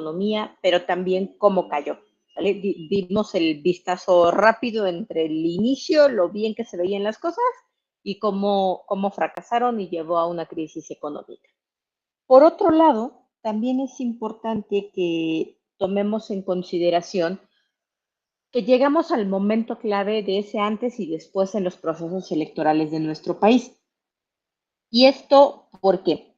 autonomía, pero también cómo cayó. ¿Vale? Dimos el vistazo rápido entre el inicio, lo bien que se veían las cosas y cómo fracasaron y llevó a una crisis económica. Por otro lado, también es importante que tomemos en consideración que llegamos al momento clave de ese antes y después en los procesos electorales de nuestro país. ¿Y esto por qué?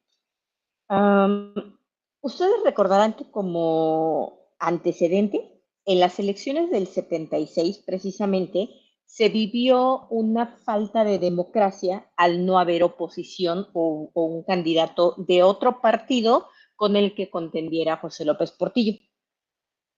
Ustedes recordarán que como antecedente, en las elecciones del 76 precisamente, se vivió una falta de democracia al no haber oposición o un candidato de otro partido con el que contendiera José López Portillo.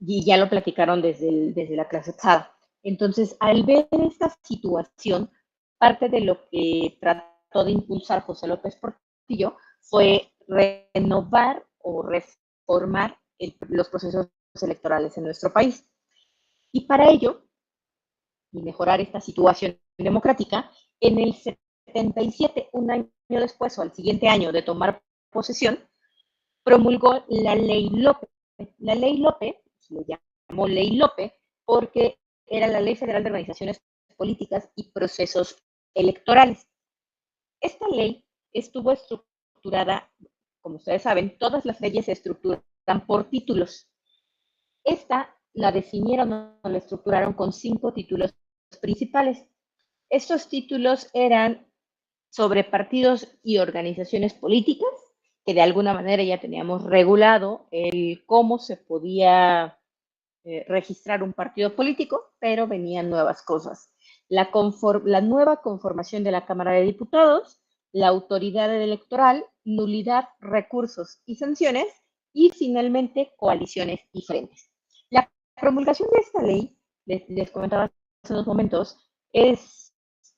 Y ya lo platicaron desde la clase pasada. Entonces, al ver esta situación, parte de lo que trató de impulsar José López Portillo fue renovar o reformar los procesos electorales en nuestro país. Y para ello, y mejorar esta situación democrática, en el 77, un año después o al siguiente año de tomar posesión, promulgó la Ley López. La Ley López, se le llamó Ley López, porque era la Ley Federal de Organizaciones Políticas y Procesos Electorales. Esta ley estuvo estructurada, como ustedes saben, todas las leyes se estructuran por títulos. Esta la definieron o la estructuraron con 5 títulos principales. Estos títulos eran sobre partidos y organizaciones políticas, que de alguna manera ya teníamos regulado el cómo se podía registrar un partido político, pero venían nuevas cosas. La nueva conformación de la Cámara de Diputados, la autoridad electoral, nulidad, recursos y sanciones, y finalmente coaliciones y frentes. La promulgación de esta ley, les comentaba hace unos momentos,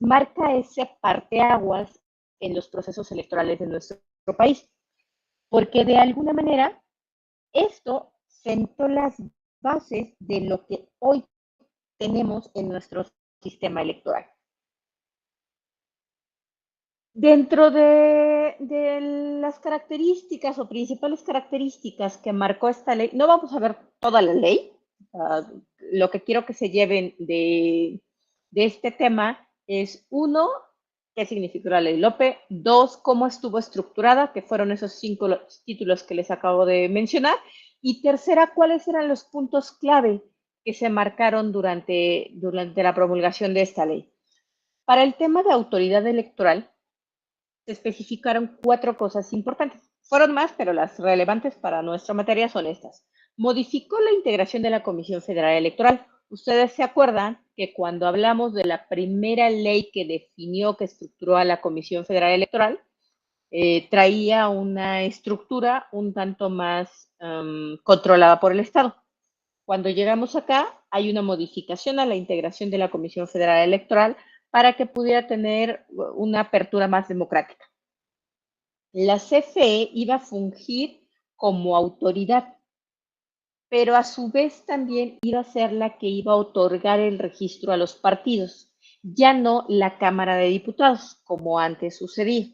marca ese parteaguas en los procesos electorales de nuestro país, porque de alguna manera esto sentó las bases de lo que hoy tenemos en nuestro sistema electoral. Dentro de las características o principales características que marcó esta ley, no vamos a ver toda la ley, lo que quiero que se lleven de este tema es, 1, qué significó la ley López; 2, cómo estuvo estructurada, que fueron esos 5 títulos que les acabo de mencionar; y tercera, cuáles eran los puntos clave que se marcaron durante la promulgación de esta ley. Para el tema de autoridad electoral, se especificaron 4 cosas importantes. Fueron más, pero las relevantes para nuestra materia son estas. Modificó la integración de la Comisión Federal Electoral. Ustedes se acuerdan que cuando hablamos de la primera ley que definió, que estructuró a la Comisión Federal Electoral, traía una estructura un tanto más controlada por el Estado. Cuando llegamos acá, hay una modificación a la integración de la Comisión Federal Electoral para que pudiera tener una apertura más democrática. La CFE iba a fungir como autoridad, pero a su vez también iba a ser la que iba a otorgar el registro a los partidos, ya no la Cámara de Diputados, como antes sucedía.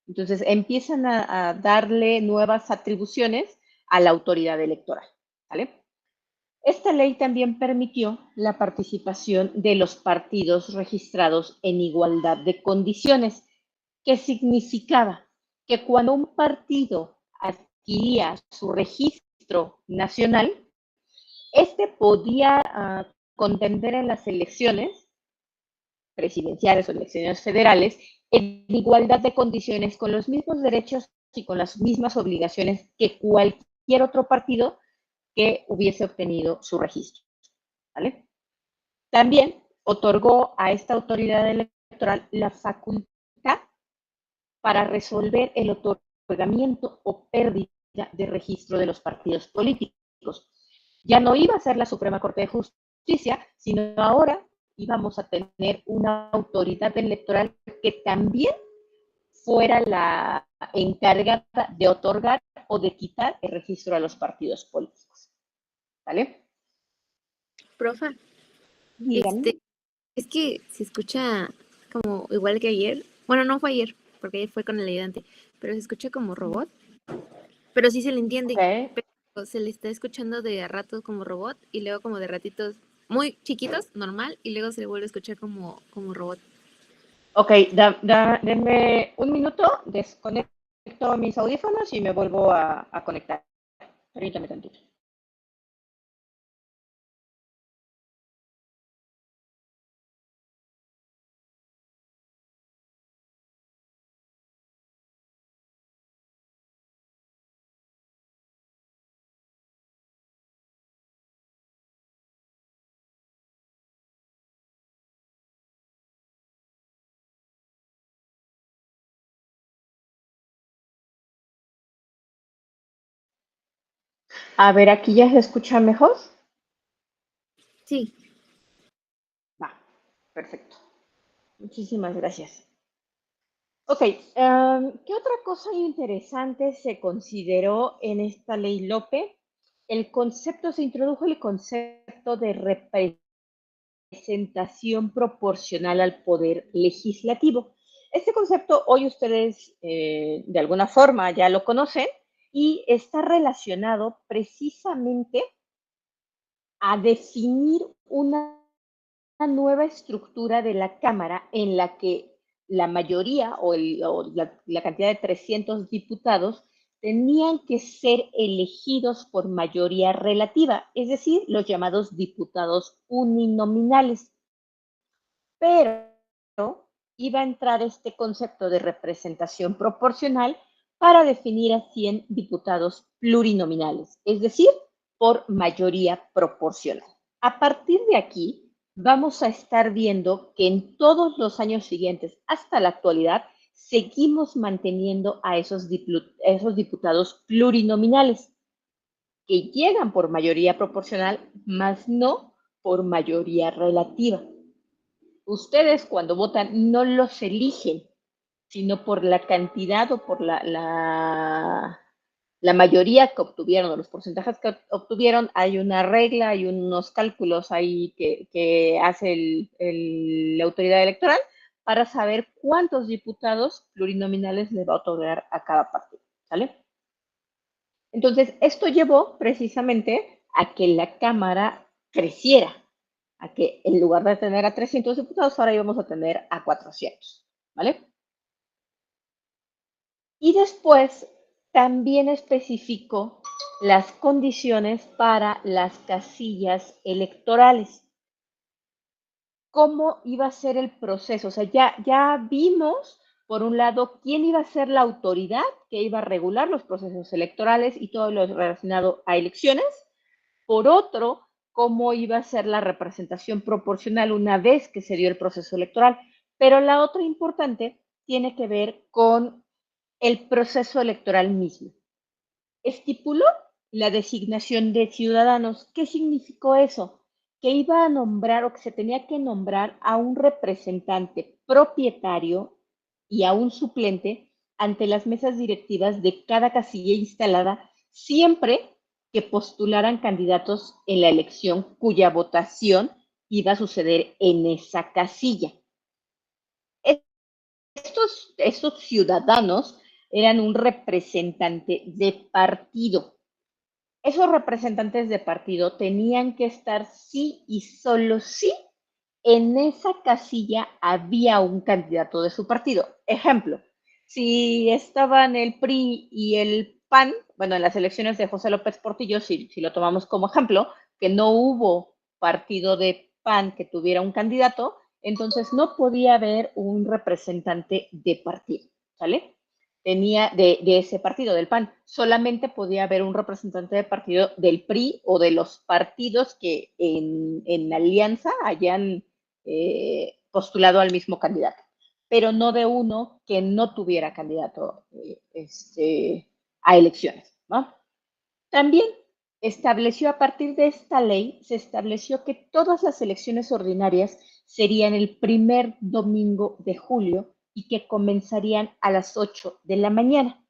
Entonces empiezan a darle nuevas atribuciones a la autoridad electoral, ¿vale? Esta ley también permitió la participación de los partidos registrados en igualdad de condiciones, que significaba que cuando un partido adquiría su registro nacional, este podía contender en las elecciones presidenciales o elecciones federales en igualdad de condiciones, con los mismos derechos y con las mismas obligaciones que cualquier otro partido que hubiese obtenido su registro, ¿vale? También otorgó a esta autoridad electoral la facultad para resolver el otorgamiento o pérdida de registro de los partidos políticos. Ya no iba a ser la Suprema Corte de Justicia, sino ahora íbamos a tener una autoridad electoral que también fuera la encargada de otorgar o de quitar el registro a los partidos políticos. ¿Vale? Profa, Díganme. es que se escucha como igual que ayer. Bueno, no fue ayer, porque ayer fue con el ayudante, pero se escucha como robot. Pero sí se le entiende. Okay. se le está escuchando de a ratos como robot y luego como de ratitos muy chiquitos, normal, y luego se le vuelve a escuchar como robot. Ok, denme un minuto, desconecto mis audífonos y me vuelvo a conectar. Permítame tantito. A ver, aquí ya se escucha mejor. Sí, Va, perfecto. Muchísimas gracias. Ok, ¿qué otra cosa interesante se consideró en esta ley Lope? Se introdujo el concepto de representación proporcional al poder legislativo. Este concepto hoy ustedes de alguna forma ya lo conocen y está relacionado precisamente a definir una nueva estructura de la Cámara en la que la mayoría o la cantidad de 300 diputados tenían que ser elegidos por mayoría relativa, es decir, los llamados diputados uninominales. Pero iba a entrar este concepto de representación proporcional para definir a 100 diputados plurinominales, es decir, por mayoría proporcional. A partir de aquí, vamos a estar viendo que en todos los años siguientes, hasta la actualidad, seguimos manteniendo a esos diputados plurinominales que llegan por mayoría proporcional, más no por mayoría relativa. Ustedes cuando votan no los eligen, sino por la cantidad o por la mayoría que obtuvieron o los porcentajes que obtuvieron. Hay una regla, hay unos cálculos ahí que hace la autoridad electoral para saber cuántos diputados plurinominales le va a otorgar a cada partido. ¿Sale? Entonces, esto llevó precisamente a que la Cámara creciera, a que en lugar de tener a 300 diputados, ahora íbamos a tener a 400, ¿vale? Y después también especificó las condiciones para las casillas electorales. ¿Cómo iba a ser el proceso? O sea, ya vimos, por un lado, quién iba a ser la autoridad que iba a regular los procesos electorales y todo lo relacionado a elecciones. Por otro, cómo iba a ser la representación proporcional una vez que se dio el proceso electoral. Pero la otra importante tiene que ver con el proceso electoral mismo. Estipuló la designación de ciudadanos. ¿Qué significó eso? Que iba a nombrar o que se tenía que nombrar a un representante propietario y a un suplente ante las mesas directivas de cada casilla instalada siempre que postularan candidatos en la elección cuya votación iba a suceder en esa casilla. Estos ciudadanos eran un representante de partido. Esos representantes de partido tenían que estar sí y solo sí en esa casilla había un candidato de su partido. Ejemplo, si estaban el PRI y el PAN, bueno, en las elecciones de José López Portillo, si lo tomamos como ejemplo, que no hubo partido de PAN que tuviera un candidato, entonces no podía haber un representante de partido, ¿sale? Tenía de ese partido, del PAN. Solamente podía haber un representante de partido del PRI o de los partidos que en alianza hayan postulado al mismo candidato, pero no de uno que no tuviera candidato a elecciones, ¿no? También estableció, a partir de esta ley, se estableció que todas las elecciones ordinarias serían el primer domingo de julio y que comenzarían a las 8 de la mañana.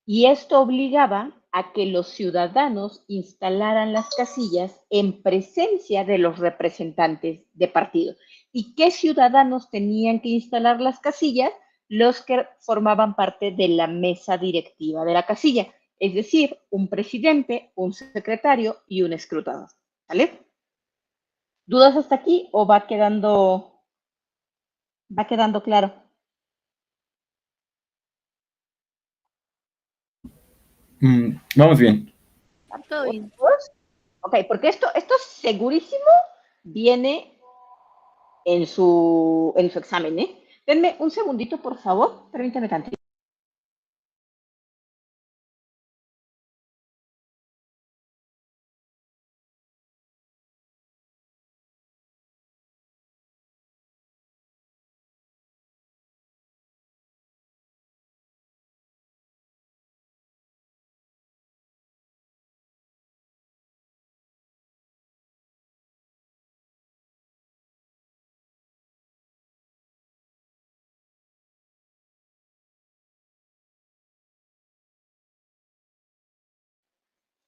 Y esto obligaba a que los ciudadanos instalaran las casillas en presencia de los representantes de partido. ¿Y qué ciudadanos tenían que instalar las casillas? Los que formaban parte de la mesa directiva de la casilla. Es decir, un presidente, un secretario y un escrutador. ¿Vale? ¿Dudas hasta aquí o va quedando claro? Vamos bien. Todo bien. Ok, porque esto segurísimo viene en su examen, ¿eh? Denme un segundito, por favor. Permítame tantito.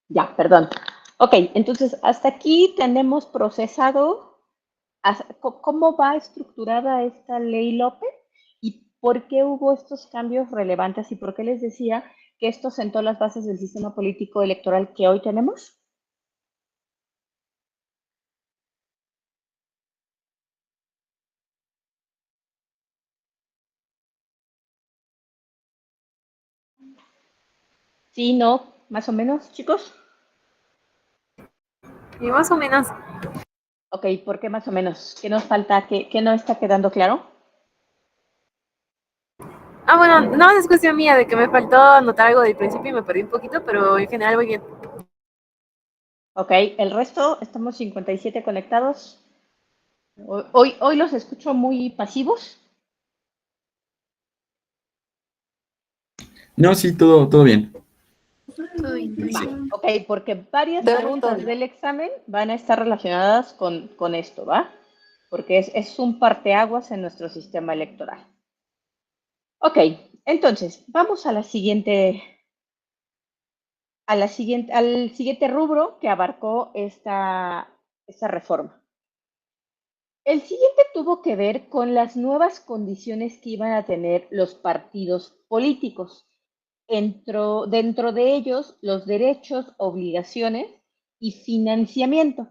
Ya, perdón. Ok, entonces hasta aquí tenemos procesado cómo va estructurada esta ley López y por qué hubo estos cambios relevantes y por qué les decía que esto sentó las bases del sistema político electoral que hoy tenemos. Sí, no, más o menos, chicos. Y más o menos. Ok, ¿por qué más o menos? ¿Qué nos falta? ¿Qué no está quedando claro? Bueno, no es cuestión mía de que me faltó anotar algo del principio y me perdí un poquito, pero en general voy bien. Ok, el resto, estamos 57 conectados. Hoy los escucho muy pasivos. No, sí, todo bien. Todo bien, todo bien. Ok, porque varias preguntas del examen van a estar relacionadas con esto, ¿va? Porque es un parteaguas en nuestro sistema electoral. Ok, entonces, vamos a al siguiente rubro que abarcó esta reforma. El siguiente tuvo que ver con las nuevas condiciones que iban a tener los partidos políticos. Dentro de ellos, los derechos, obligaciones y financiamiento.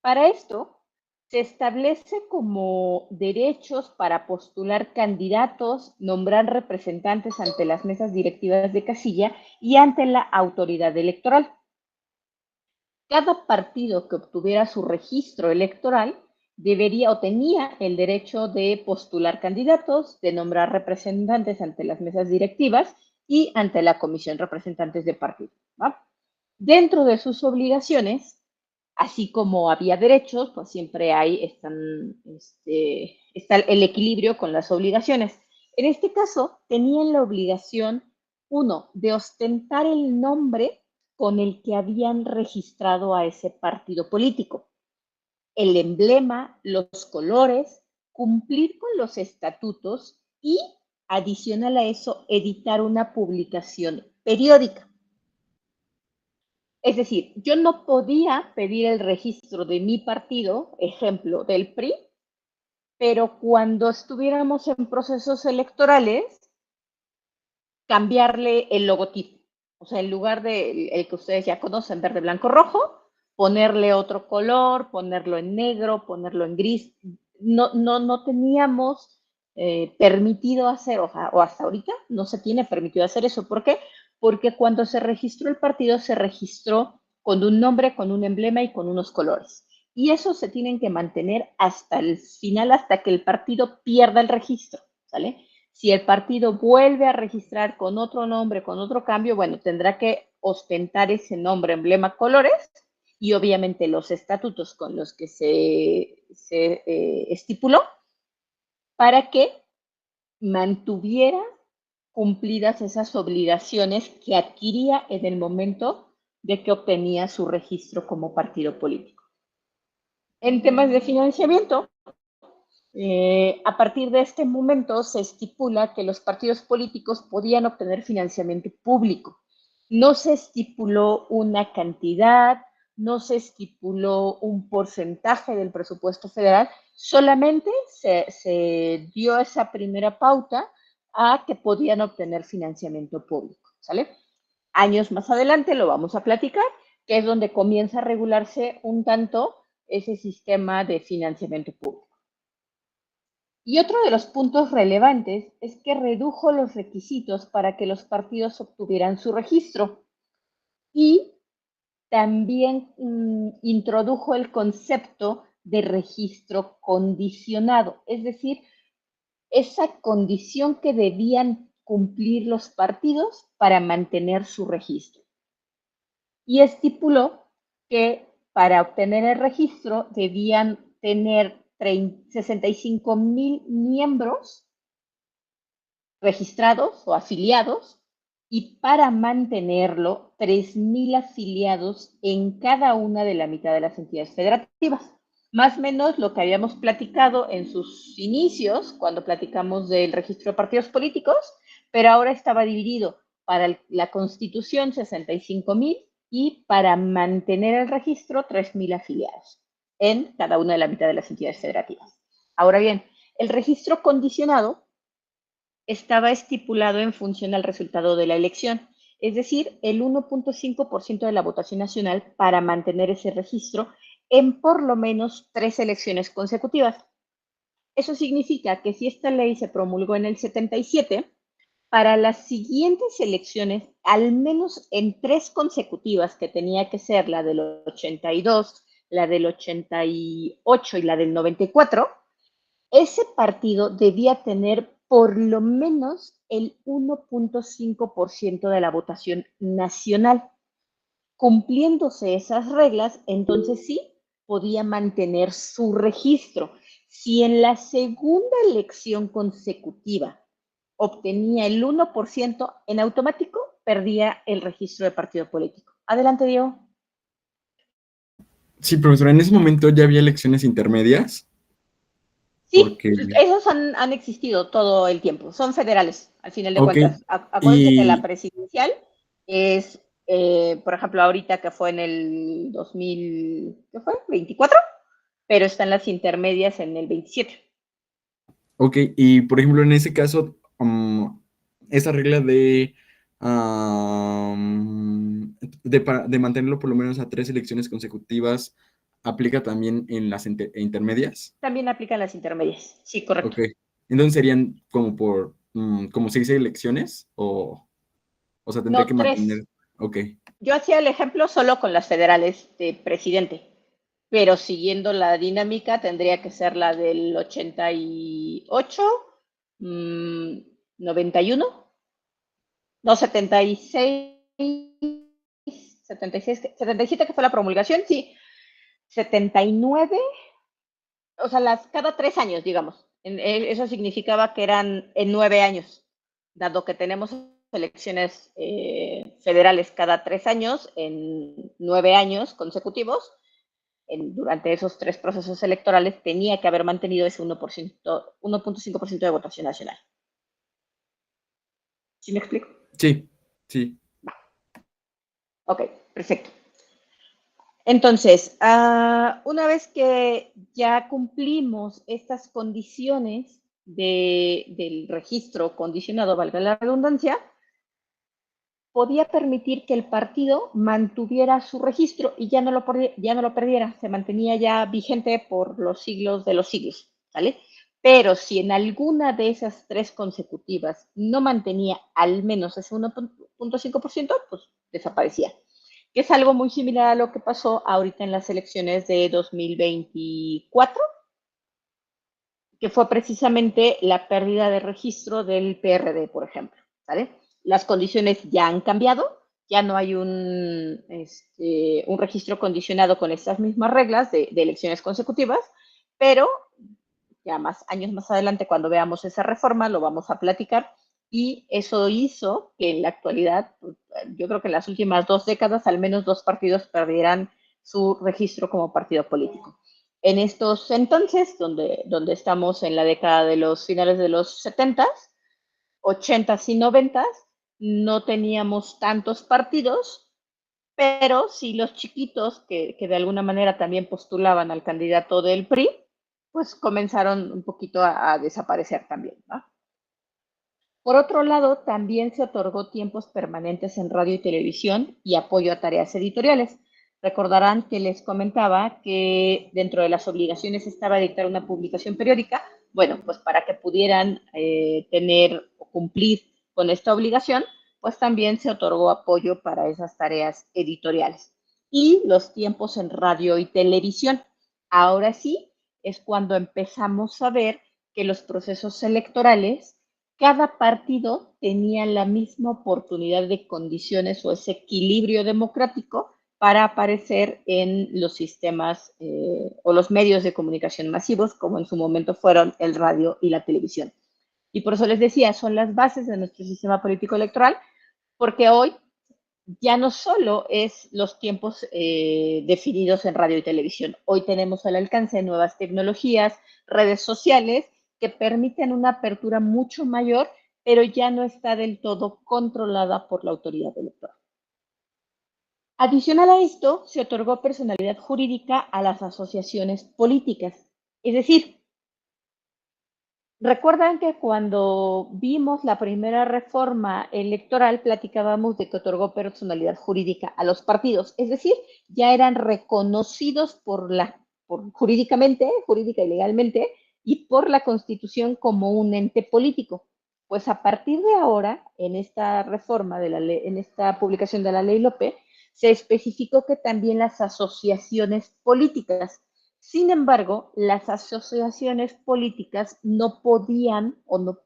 Para esto, se establece como derechos para postular candidatos, nombrar representantes ante las mesas directivas de casilla y ante la autoridad electoral. Cada partido que obtuviera su registro electoral debería o tenía el derecho de postular candidatos, de nombrar representantes ante las mesas directivas y ante la comisión representantes de partido. ¿Va? Dentro de sus obligaciones, así como había derechos, pues siempre está el equilibrio con las obligaciones. En este caso, tenían la obligación, uno, de ostentar el nombre con el que habían registrado a ese partido político, el emblema, los colores, cumplir con los estatutos y, adicional a eso, editar una publicación periódica. Es decir, yo no podía pedir el registro de mi partido, ejemplo, del PRI, pero cuando estuviéramos en procesos electorales, cambiarle el logotipo. O sea, en lugar de el que ustedes ya conocen, verde, blanco, rojo, ponerle otro color, ponerlo en negro, ponerlo en gris. No teníamos permitido hacer, o hasta ahorita no se tiene permitido hacer eso. ¿Por qué? Porque cuando se registró el partido, se registró con un nombre, con un emblema y con unos colores. Y eso se tienen que mantener hasta el final, hasta que el partido pierda el registro, ¿sale? Si el partido vuelve a registrar con otro nombre, con otro cambio, bueno, tendrá que ostentar ese nombre, emblema, colores y obviamente los estatutos con los que se estipuló para que mantuviera cumplidas esas obligaciones que adquiría en el momento de que obtenía su registro como partido político. En temas de financiamiento, a partir de este momento se estipula que los partidos políticos podían obtener financiamiento público. No se estipuló una cantidad, no se estipuló un porcentaje del presupuesto federal, solamente se dio esa primera pauta a que podían obtener financiamiento público, ¿sale? Años más adelante lo vamos a platicar, que es donde comienza a regularse un tanto ese sistema de financiamiento público. Y otro de los puntos relevantes es que redujo los requisitos para que los partidos obtuvieran su registro y también introdujo el concepto de registro condicionado, es decir, esa condición que debían cumplir los partidos para mantener su registro. Y estipuló que para obtener el registro debían tener 65,000 miembros registrados o afiliados y para mantenerlo 3,000 afiliados en cada una de la mitad de las entidades federativas. Más o menos lo que habíamos platicado en sus inicios, cuando platicamos del registro de partidos políticos, pero ahora estaba dividido para la Constitución 65,000 y para mantener el registro 3,000 afiliados en cada una de la mitad de las entidades federativas. Ahora bien, el registro condicionado estaba estipulado en función al resultado de la elección, es decir, el 1.5% de la votación nacional para mantener ese registro en por lo menos 3 elecciones consecutivas. Eso significa que si esta ley se promulgó en el 77, para las siguientes elecciones, al menos en 3 consecutivas, que tenía que ser la del 82, la del 88 y la del 94, ese partido debía tener por lo menos el 1.5% de la votación nacional. Cumpliéndose esas reglas, entonces sí podía mantener su registro. Si en la segunda elección consecutiva obtenía el 1%, en automático perdía el registro de partido político. Adelante, Diego. Sí, profesora, en ese momento ya había elecciones intermedias, Sí, porque, esos han existido todo el tiempo, son federales, al final de ok, cuentas. Acuérdense que la y, presidencial es, por ejemplo, ahorita que fue en el 2000, ¿qué fue? 24, pero están las intermedias en el 27. ok, y por ejemplo, en ese caso, esa regla de mantenerlo por lo menos a 3 elecciones consecutivas, ¿aplica también en las intermedias? También aplican las intermedias, sí, Ok, correcto. entonces serían como 6 elecciones, o sea, tendría que No, 3. mantener, ok, Yo hacía el ejemplo solo con las federales de presidente, pero siguiendo la dinámica tendría que ser la del 88, 91, no, 76, 76, 77 que fue la promulgación, sí, 79, o sea, cada 3 años, digamos. Eso significaba que eran en 9 años, dado que tenemos elecciones federales cada 3 años, en 9 años consecutivos, durante esos 3 procesos electorales tenía que haber mantenido ese 1.5% de votación nacional. ¿Sí me explico? sí, sí, Ok, perfecto. Entonces, una vez que ya cumplimos estas condiciones del registro condicionado, valga la redundancia, podía permitir que el partido mantuviera su registro y ya no lo perdiera, se mantenía ya vigente por los siglos de los siglos, ¿vale? Pero si en alguna de esas 3 consecutivas no mantenía al menos ese 1.5%, pues desaparecía. Que es algo muy similar a lo que pasó ahorita en las elecciones de 2024, que fue precisamente la pérdida de registro del PRD, por ejemplo, ¿vale? Las condiciones ya han cambiado, ya no hay un registro condicionado con estas mismas reglas de elecciones consecutivas, pero ya años más adelante, cuando veamos esa reforma, lo vamos a platicar, y eso hizo que en la actualidad, yo creo que en las últimas 2 décadas, al menos 2 partidos perdieran su registro como partido político. En estos entonces, donde estamos en la década de los finales de los 70s, 80s y 90s, no teníamos tantos partidos, pero sí los chiquitos que de alguna manera también postulaban al candidato del PRI, pues comenzaron un poquito a desaparecer también, ¿no? Por otro lado, también se otorgó tiempos permanentes en radio y televisión y apoyo a tareas editoriales. Recordarán que les comentaba que dentro de las obligaciones estaba dictar una publicación periódica. Bueno, pues para que pudieran tener o cumplir con esta obligación, pues también se otorgó apoyo para esas tareas editoriales. Y los tiempos en radio y televisión. Ahora sí es cuando empezamos a ver que los procesos electorales, cada partido tenía la misma oportunidad de condiciones o ese equilibrio democrático para aparecer en los sistemas o los medios de comunicación masivos, como en su momento fueron el radio y la televisión. Y por eso les decía, son las bases de nuestro sistema político electoral, porque hoy ya no solo es los tiempos definidos en radio y televisión. Hoy tenemos al alcance nuevas tecnologías, redes sociales que permiten una apertura mucho mayor, pero ya no está del todo controlada por la autoridad electoral. Adicional a esto, se otorgó personalidad jurídica a las asociaciones políticas. Es decir, recuerdan que cuando vimos la primera reforma electoral platicábamos de que otorgó personalidad jurídica a los partidos, es decir, ya eran reconocidos jurídicamente, jurídica y legalmente, y por la Constitución como un ente político. Pues a partir de ahora, en esta reforma de la ley, en esta publicación de la ley Lope, se especificó que también las asociaciones políticas. Sin embargo, las asociaciones políticas no podían o no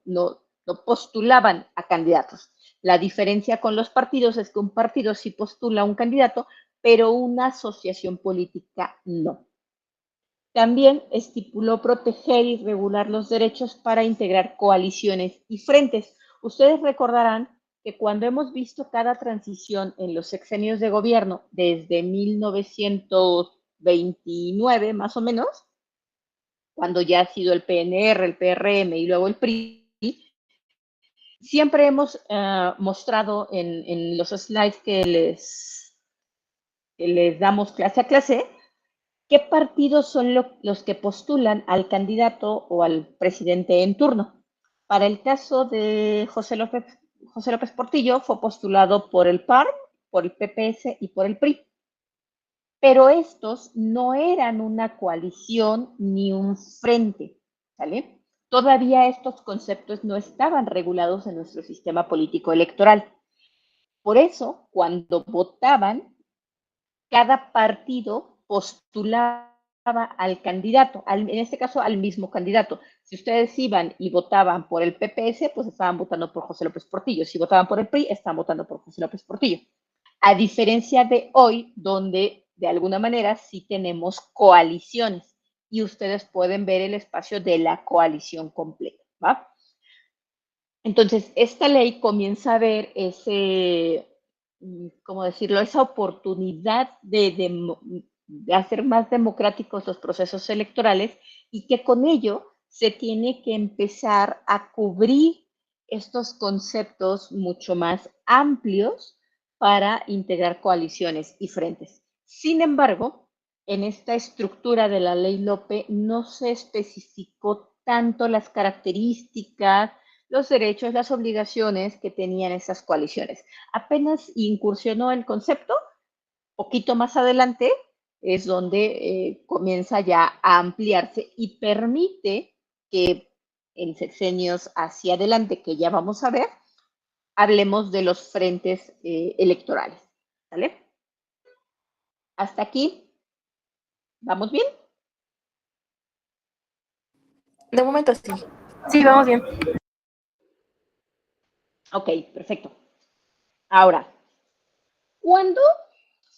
postulaban a candidatos. La diferencia con los partidos es que un partido sí postula a un candidato, pero una asociación política no. También estipuló proteger y regular los derechos para integrar coaliciones y frentes. Ustedes recordarán que cuando hemos visto cada transición en los sexenios de gobierno desde 1929 más o menos, cuando ya ha sido el PNR, el PRM y luego el PRI, siempre hemos mostrado en los slides que les damos clase a clase, qué partidos son los que postulan al candidato o al presidente en turno. Para el caso de José López Portillo, fue postulado por el PAR, por el PPS y por el PRI. Pero estos no eran una coalición ni un frente, ¿sale? Todavía estos conceptos no estaban regulados en nuestro sistema político electoral. Por eso, cuando votaban, cada partido postulaba al candidato, en este caso al mismo candidato. Si ustedes iban y votaban por el PPS, pues estaban votando por José López Portillo. Si votaban por el PRI, estaban votando por José López Portillo. A diferencia de hoy, donde de alguna manera sí tenemos coaliciones y ustedes pueden ver el espacio de la coalición completa, ¿va? Entonces, esta ley comienza a ver ¿cómo decirlo? Esa oportunidad de hacer más democráticos los procesos electorales y que con ello se tiene que empezar a cubrir estos conceptos mucho más amplios para integrar coaliciones y frentes. Sin embargo, en esta estructura de la ley Lope no se especificó tanto las características, los derechos, las obligaciones que tenían esas coaliciones. Apenas incursionó el concepto, poquito más adelante es donde comienza ya a ampliarse y permite que en sexenios hacia adelante, que ya vamos a ver, hablemos de los frentes electorales. ¿Vale? Hasta aquí, ¿vamos bien? De momento sí. Sí, vamos bien. Ok, perfecto. Ahora, ¿cuándo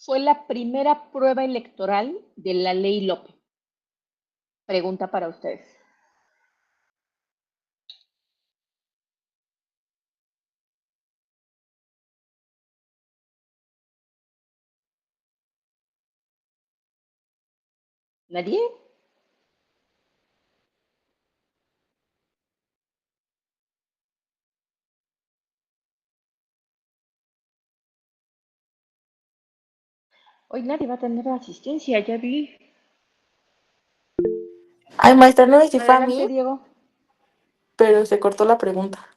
fue la primera prueba electoral de la ley Lope? Pregunta para ustedes. ¿Nadie? Hoy nadie va a tener asistencia, ya vi. Ay, maestra, no sé si fue a Adelante, mí, Diego. pero se cortó la pregunta.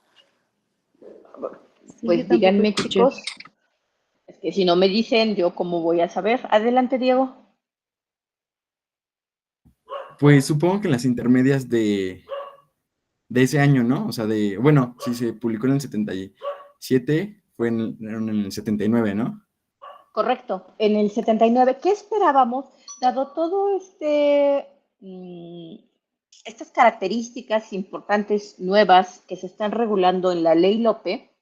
Sí, Pues yo tampoco díganme, escuché. chicos. Es que si no me dicen, yo cómo voy a saber. Adelante, Diego. Pues supongo que en las intermedias de ese año, ¿no? O sea, bueno, si se publicó en el 77, fue en el 79, ¿no? Correcto, en el 79. ¿Qué esperábamos? Dado todo estas características importantes nuevas que se están regulando en la ley Lope,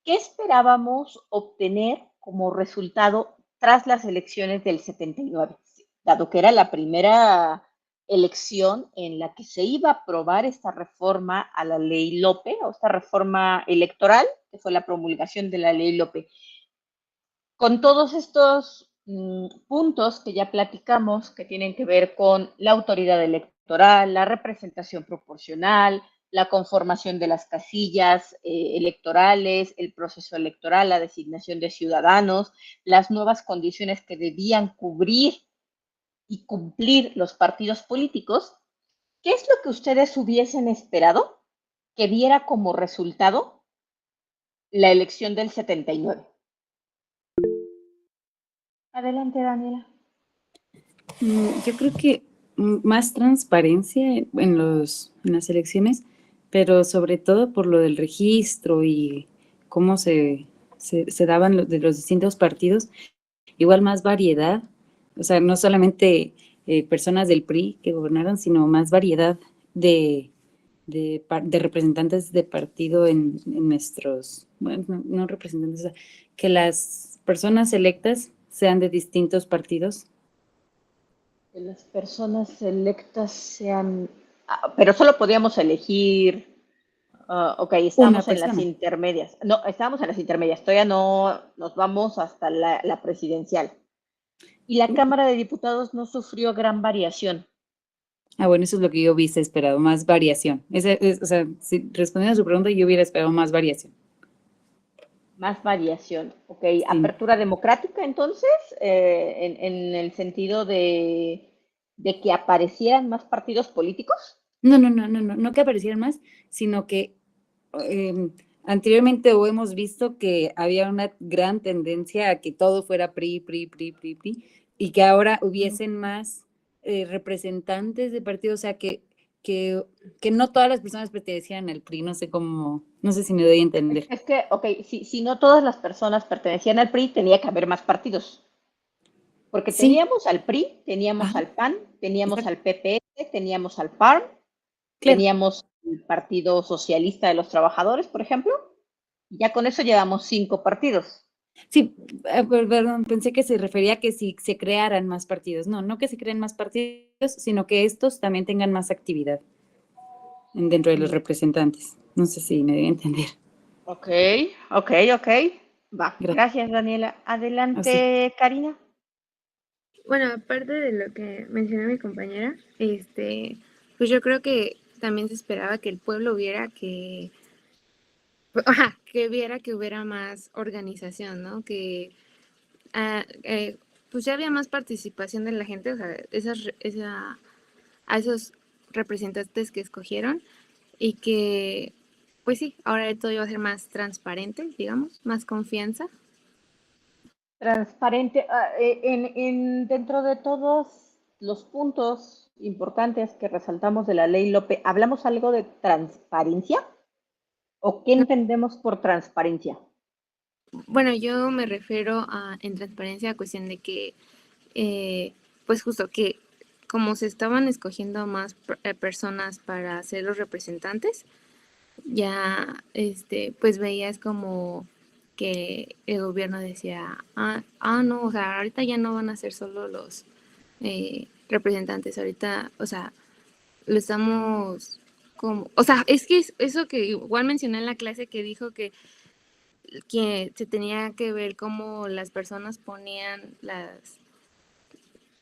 ¿qué esperábamos obtener como resultado tras las elecciones del 79? Dado que era la primera elección en la que se iba a aprobar esta reforma a la ley Lope, o esta reforma electoral, que fue la promulgación de la ley Lope. Con todos estos puntos que ya platicamos, que tienen que ver con la autoridad electoral, la representación proporcional, la conformación de las casillas electorales, el proceso electoral, la designación de ciudadanos, las nuevas condiciones que debían cubrir y cumplir los partidos políticos, ¿qué es lo que ustedes hubiesen esperado que diera como resultado la elección del 79? Adelante, Daniela. Yo creo que más transparencia en las elecciones, pero sobre todo por lo del registro y cómo se daban de los distintos partidos, igual más variedad, o sea, no solamente personas del PRI que gobernaron, sino más variedad de representantes de partido en nuestros, bueno, no representantes, o sea, que las personas electas sean de distintos partidos. Que las personas electas sean... pero solo podíamos elegir... ok, Una estamos en las persona. intermedias. No, estamos en las intermedias. Todavía no nos vamos hasta la presidencial. Y la Cámara de Diputados no sufrió gran variación. Bueno, eso es lo que yo hubiese esperado, más variación. O sea, si respondiendo a su pregunta, yo hubiera esperado más variación. Más variación. Ok, Sí. apertura democrática entonces, en el sentido de que aparecieran más partidos políticos. No que aparecieran más, sino que anteriormente hemos visto que había una gran tendencia a que todo fuera PRI, y que ahora hubiesen más representantes de partidos, o sea, que, que no todas las personas pertenecían al PRI, no sé cómo, no sé si me doy a entender. Es que, ok, si no todas las personas pertenecían al PRI, tenía que haber más partidos. Porque Sí, teníamos al PRI, teníamos ajá, al PAN, teníamos exacto, al PPS, teníamos al PARM, claro. teníamos el Partido Socialista de los Trabajadores, por ejemplo, y ya con eso llevamos 5 partidos. Sí, perdón, pensé que se refería a que si se crearan más partidos. No que se creen más partidos, sino que estos también tengan más actividad dentro de los representantes. No sé si me debe entender. Ok, ok. Va, Gracias. gracias Daniela. Así. Adelante, Karina. Bueno, aparte de lo que mencionó mi compañera, pues yo creo que también se esperaba que el pueblo viera que viera que hubiera más organización, ¿no? Que pues ya había más participación de la gente, o sea, a esos representantes que escogieron y que, pues sí, ahora todo iba a ser más transparente, digamos, más confianza. Transparente. Dentro de todos los puntos importantes que resaltamos de la ley Lope, ¿hablamos algo de transparencia? ¿O qué No, entendemos por transparencia? bueno, yo me refiero en transparencia a cuestión de que, pues justo que como se estaban escogiendo más personas para ser los representantes, ya, pues veías como que el gobierno decía, no, o sea, ahorita ya no van a ser solo los representantes, ahorita, o sea, lo estamos como, o sea, es que eso que igual mencioné en la clase que dijo que se tenía que ver cómo las personas ponían las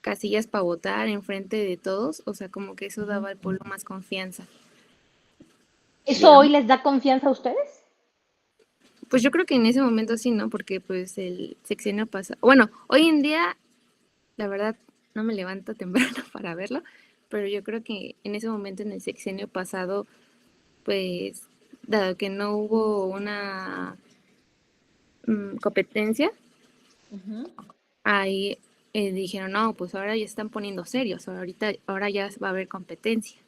casillas para votar enfrente de todos, o sea, como que eso daba al pueblo más confianza, ¿Eso hoy digamos. les da confianza a ustedes? Pues yo creo que en ese momento sí, ¿no? Porque pues el sexenio pasado, bueno, hoy en día, la verdad, no me levanto temprano para verlo, pero yo creo que en ese momento, en el sexenio pasado, pues, dado que no hubo una competencia, Ujú. ahí dijeron, no, pues ahora ya están poniendo serios, ahora ya va a haber competencia.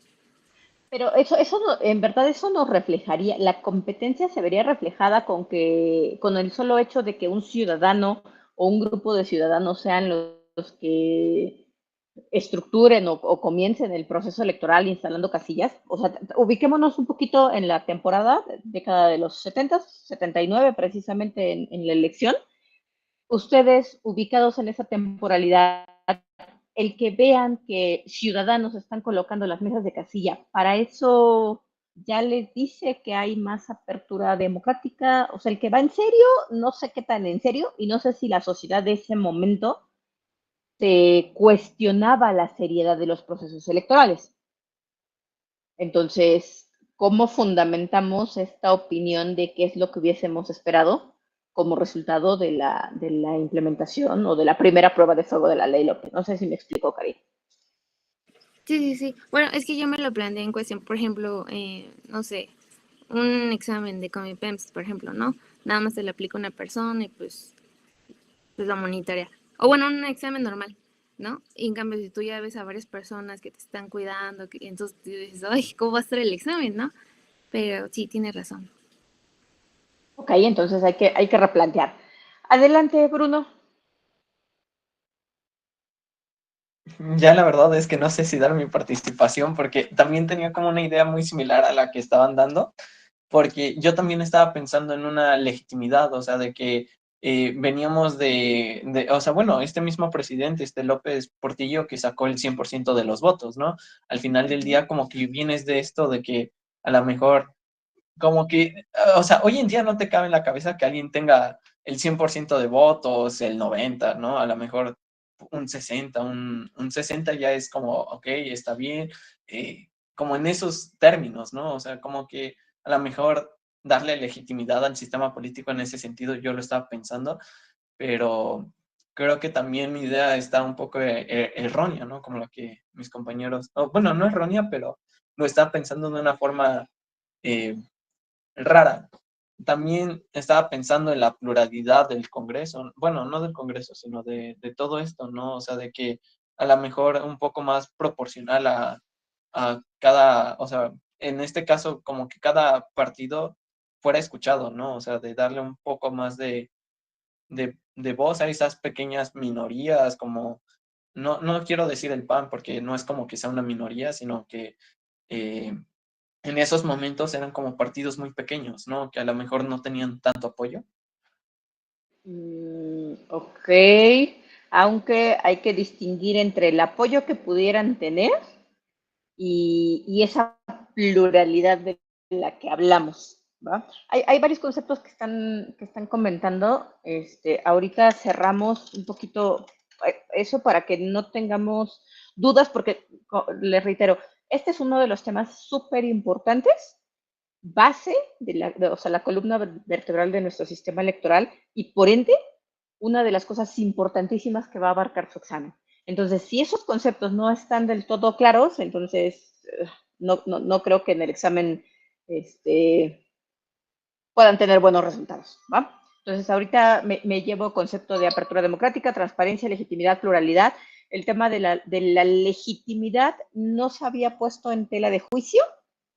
Pero eso en verdad eso nos reflejaría, la competencia se vería reflejada con el solo hecho de que un ciudadano o un grupo de ciudadanos sean los que estructuren o comiencen el proceso electoral instalando casillas. O sea, ubiquémonos un poquito en la temporada, década de los 70, 79 precisamente en la elección. Ustedes ubicados en esa temporalidad, el que vean que ciudadanos están colocando las mesas de casilla, para eso ya les dice que hay más apertura democrática. O sea, el que va en serio, no sé qué tan en serio, y no sé si la sociedad de ese momento se cuestionaba la seriedad de los procesos electorales. Entonces, ¿cómo fundamentamos esta opinión de qué es lo que hubiésemos esperado como resultado de la implementación o de la primera prueba de fuego de la ley López? No sé si me explico, Cari. Sí. Bueno, es que yo me lo planteé en cuestión, por ejemplo, no sé, un examen de Comipems, por ejemplo, ¿no? Nada más se le aplica a una persona y pues lo monitorea. O bueno, un examen normal, ¿no? Y en cambio, si tú ya ves a varias personas que te están cuidando, entonces tú dices, ay, ¿cómo va a estar el examen, no? Pero sí, tienes razón. Ok, entonces hay que replantear. Adelante, Bruno. Ya la verdad es que no sé si dar mi participación porque también tenía como una idea muy similar a la que estaban dando, porque yo también estaba pensando en una legitimidad, o sea, de que veníamos o sea, bueno, este mismo presidente, este López Portillo, que sacó el 100% de los votos, ¿no? Al final del día como que vienes de esto de que a lo mejor como que, o sea, hoy en día no te cabe en la cabeza que alguien tenga el 100% de votos, el 90, ¿no? A lo mejor un 60, un 60 ya es como, ok, está bien, como en esos términos, ¿no? O sea, como que a lo mejor darle legitimidad al sistema político en ese sentido, yo lo estaba pensando, pero creo que también mi idea está un poco errónea, ¿no? Como lo que mis compañeros, bueno, no errónea, pero lo estaba pensando de una forma eh, rara. También estaba pensando en la pluralidad del Congreso, bueno, no del Congreso, sino de todo esto, ¿no? O sea, de que a lo mejor un poco más proporcional a cada, o sea, en este caso, como que cada partido fuera escuchado, ¿no? O sea, de darle un poco más de voz a esas pequeñas minorías, como, no quiero decir el PAN, porque no es como que sea una minoría, sino que eh, en esos momentos eran como partidos muy pequeños, ¿no? Que a lo mejor no tenían tanto apoyo. Ok, aunque hay que distinguir entre el apoyo que pudieran tener y esa pluralidad de la que hablamos, ¿va? Hay varios conceptos que están comentando. Ahorita cerramos un poquito eso para que no tengamos dudas, porque les reitero, este es uno de los temas súper importantes, base o sea, la columna vertebral de nuestro sistema electoral, y por ende una de las cosas importantísimas que va a abarcar su examen. Entonces, si esos conceptos no están del todo claros, entonces no creo que en el examen puedan tener buenos resultados, ¿va? Entonces, ahorita me llevo concepto de apertura democrática, transparencia, legitimidad, pluralidad. El tema de la legitimidad no se había puesto en tela de juicio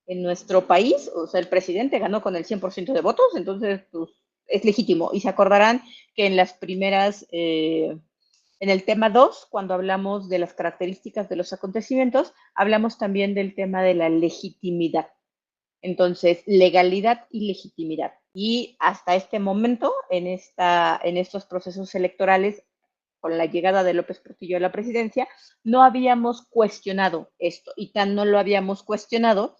en nuestro país. O sea, el presidente ganó con el 100% de votos, entonces pues, es legítimo. Y se acordarán que en las primeras, en el tema 2, cuando hablamos de las características de los acontecimientos, hablamos también del tema de la legitimidad. Entonces, legalidad y legitimidad. Y hasta este momento, en estos procesos electorales, con la llegada de López Portillo a la presidencia, no habíamos cuestionado esto. Y tan no lo habíamos cuestionado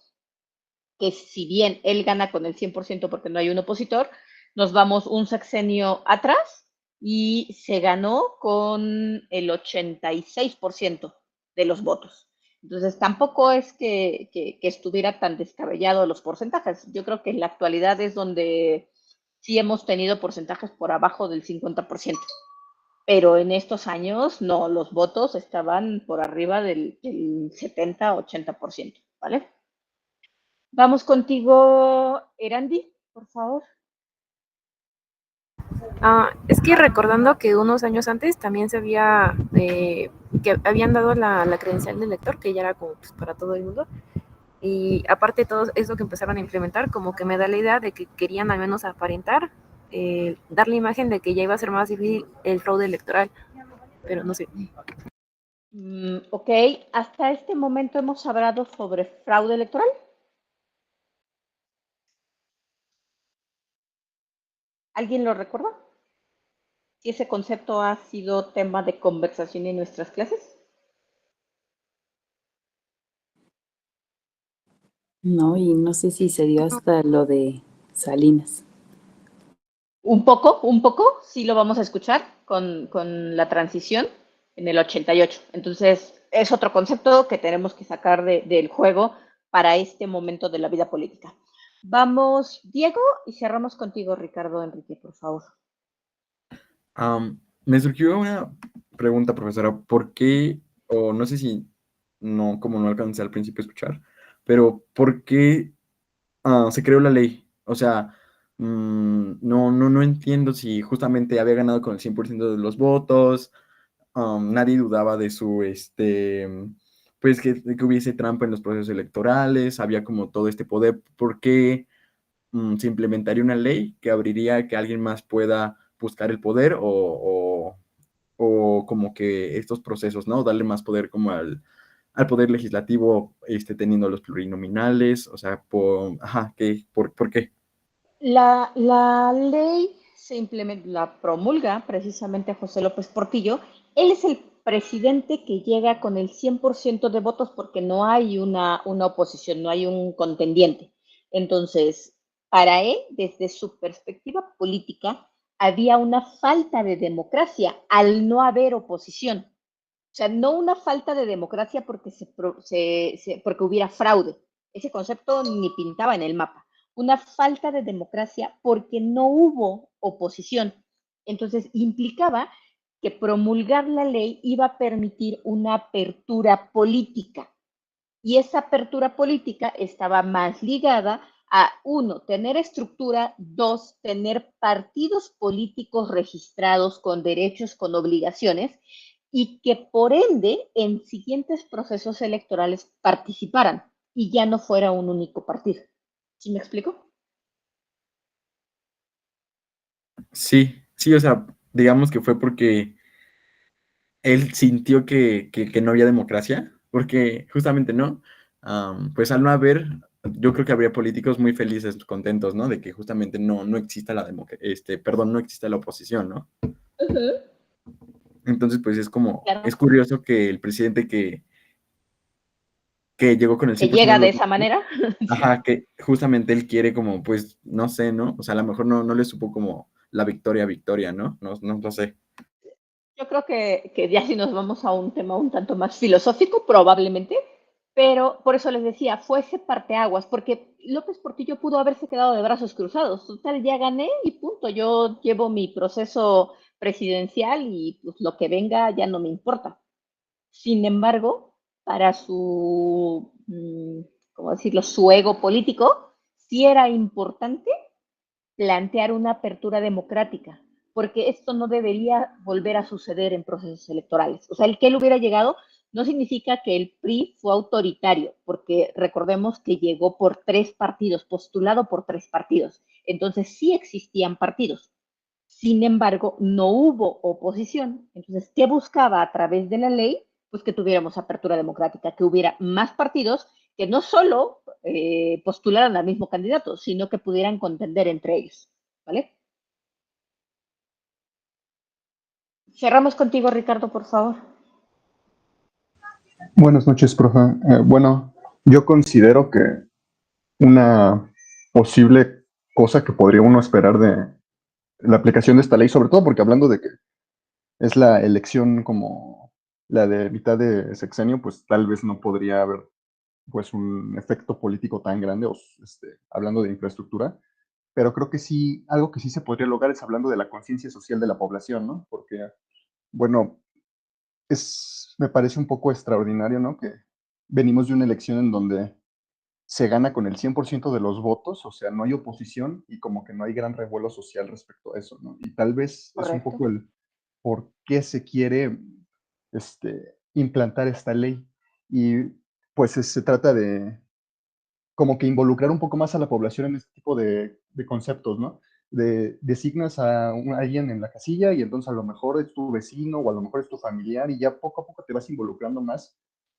que si bien él gana con el 100% porque no hay un opositor, nos vamos un sexenio atrás y se ganó con el 86% de los votos. Entonces, tampoco es que estuviera tan descabellado los porcentajes. Yo creo que en la actualidad es donde sí hemos tenido porcentajes por abajo del 50%. Pero en estos años, no, los votos estaban por arriba del 70-80%, ¿vale? Vamos contigo, Erandi, por favor. Es que recordando que unos años antes también se había, que habían dado la credencial de lector, que ya era como pues, para todo el mundo, y aparte de todo eso que empezaron a implementar, como que me da la idea de que querían al menos aparentar, dar la imagen de que ya iba a ser más difícil el fraude electoral, pero no sé. Ok, hasta este momento hemos hablado sobre fraude electoral. ¿Alguien lo recuerda? Si ese concepto ha sido tema de conversación en nuestras clases. No, y no sé si se dio hasta lo de Salinas. Un poco, sí lo vamos a escuchar con la transición en el 88. Entonces, es otro concepto que tenemos que sacar del juego para este momento de la vida política. Vamos, Diego, y cerramos contigo, Ricardo Enrique, por favor. Me surgió una pregunta, profesora, ¿por qué, o no sé si no, como no alcancé al principio a escuchar, pero ¿por qué se creó la ley? O sea, no entiendo si justamente había ganado con el 100% de los votos, nadie dudaba de su, pues de que hubiese trampa en los procesos electorales, había como todo este poder, ¿por qué se implementaría una ley que abriría que alguien más pueda buscar el poder o como que estos procesos, ¿no? Darle más poder como al poder legislativo, teniendo los plurinominales, o sea, ¿por qué? La ley se implementa, la promulga precisamente José López Portillo. Él es el presidente que llega con el 100% de votos porque no hay una oposición, no hay un contendiente. Entonces, para él, desde su perspectiva política, había una falta de democracia al no haber oposición. O sea, no una falta de democracia porque, porque hubiera fraude. Ese concepto ni pintaba en el mapa. Una falta de democracia porque no hubo oposición. Entonces, implicaba que promulgar la ley iba a permitir una apertura política. Y esa apertura política estaba más ligada a, uno, tener estructura, dos, tener partidos políticos registrados con derechos, con obligaciones, y que por ende en siguientes procesos electorales participaran y ya no fuera un único partido. ¿Sí me explico? Sí, sí, o sea, digamos que fue porque él sintió que no había democracia, porque justamente no, pues al no haber, yo creo que habría políticos muy felices, contentos, ¿no? De que justamente no exista la perdón, no exista la oposición, ¿no? Entonces, pues es como, Claro. es curioso que el presidente que llegó con el Que 100% llega de de los esa votos, manera. ajá, que justamente él quiere como, pues, no sé, ¿no? O sea, a lo mejor no le supo como la victoria, ¿no? No sé. Yo creo que ya si nos vamos a un tema un tanto más filosófico, probablemente, pero por eso les decía, fue ese parteaguas, porque López Portillo pudo haberse quedado de brazos cruzados. Total, ya gané y punto. Yo llevo mi proceso presidencial y pues, lo que venga ya no me importa. Sin embargo, para su, ¿cómo decirlo?, su ego político, sí era importante plantear una apertura democrática, porque esto no debería volver a suceder en procesos electorales. O sea, el que él hubiera llegado no significa que el PRI fue autoritario, porque recordemos que llegó por 3 partidos, postulado por 3 partidos. Entonces sí existían partidos. Sin embargo, no hubo oposición. Entonces, ¿qué buscaba a través de la ley? Pues que tuviéramos apertura democrática, que hubiera más partidos que no solo postularan al mismo candidato, sino que pudieran contender entre ellos. ¿Vale? Cerramos contigo, Ricardo, por favor. Buenas noches, profe. Bueno, yo considero que una posible cosa que podría uno esperar de la aplicación de esta ley, sobre todo porque hablando de que es la elección como la de mitad de sexenio, pues tal vez no podría haber pues un efecto político tan grande, hablando de infraestructura, pero creo que sí, algo que sí se podría lograr es hablando de la conciencia social de la población, ¿no? Porque, bueno, me parece un poco extraordinario, ¿no? Que venimos de una elección en donde se gana con el 100% de los votos, o sea, no hay oposición y como que no hay gran revuelo social respecto a eso, ¿no? Y tal vez es un Correcto. poco el por qué se quiere implantar esta ley. Y pues se trata de como que involucrar un poco más a la población en este tipo de conceptos, ¿no? Designas a alguien en la casilla y entonces a lo mejor es tu vecino o a lo mejor es tu familiar y ya poco a poco te vas involucrando más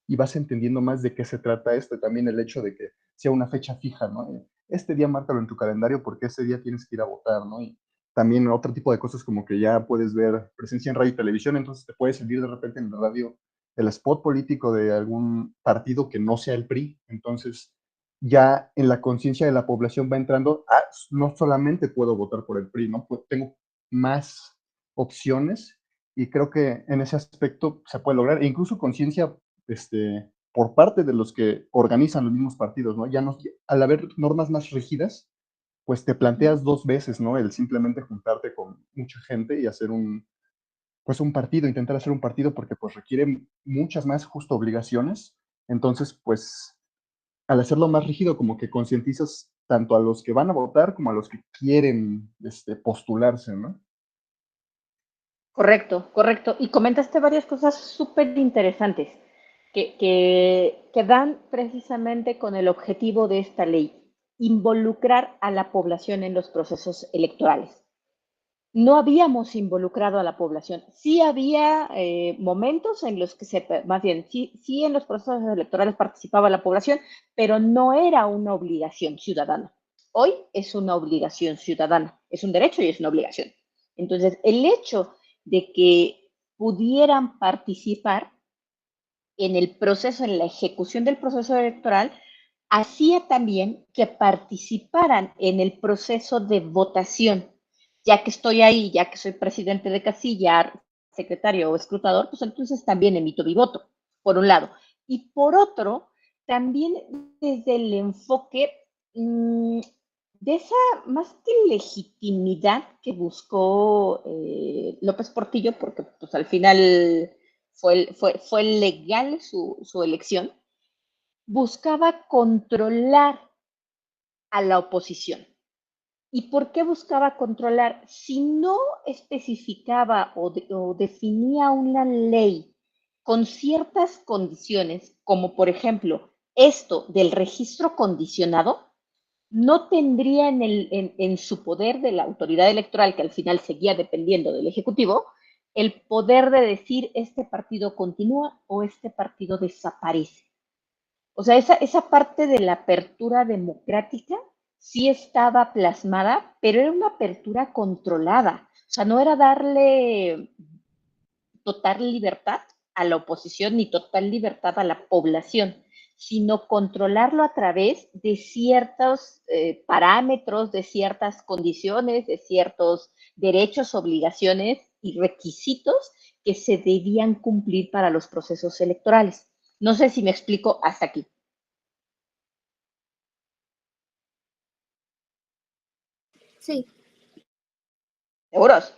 y vas entendiendo más de qué se trata esto. También el hecho de que sea una fecha fija, ¿no? Este día márcalo en tu calendario porque ese día tienes que ir a votar, ¿no? Y también otro tipo de cosas como que ya puedes ver presencia en radio y televisión, entonces te puede salir de repente en la radio el spot político de algún partido que no sea el PRI, entonces ya en la conciencia de la población va entrando, no solamente puedo votar por el PRI, ¿no? Pues tengo más opciones y creo que en ese aspecto se puede lograr, e incluso conciencia por parte de los que organizan los mismos partidos, ¿no? Ya no, al haber normas más rígidas, pues te planteas dos veces, ¿no? El simplemente juntarte con mucha gente y hacer pues un partido, intentar hacer un partido porque pues requiere muchas más justo obligaciones, entonces pues al hacerlo más rígido, como que concientizas tanto a los que van a votar como a los que quieren postularse, ¿no? Correcto, correcto. Y comentaste varias cosas súper interesantes que dan precisamente con el objetivo de esta ley, involucrar a la población en los procesos electorales. No habíamos involucrado a la población. Sí había momentos en los que más bien, sí en los procesos electorales participaba la población, pero no era una obligación ciudadana. Hoy es una obligación ciudadana, es un derecho y es una obligación. Entonces, el hecho de que pudieran participar en el proceso, en la ejecución del proceso electoral, hacía también que participaran en el proceso de votación. Ya que estoy ahí, ya que soy presidente de casilla, secretario o escrutador, pues entonces también emito mi voto, por un lado. Y por otro, también desde el enfoque de esa, más que legitimidad que buscó López Portillo, porque pues al final fue legal su elección, buscaba controlar a la oposición. ¿Y por qué buscaba controlar? Si no especificaba o definía una ley con ciertas condiciones, como por ejemplo esto del registro condicionado, no tendría en su poder de la autoridad electoral, que al final seguía dependiendo del Ejecutivo, el poder de decir este partido continúa o este partido desaparece. O sea, esa parte de la apertura democrática sí estaba plasmada, pero era una apertura controlada. O sea, no era darle total libertad a la oposición ni total libertad a la población, sino controlarlo a través de ciertos parámetros, de ciertas condiciones, de ciertos derechos, obligaciones y requisitos que se debían cumplir para los procesos electorales. No sé si me explico hasta aquí. Sí, ¿Seguros?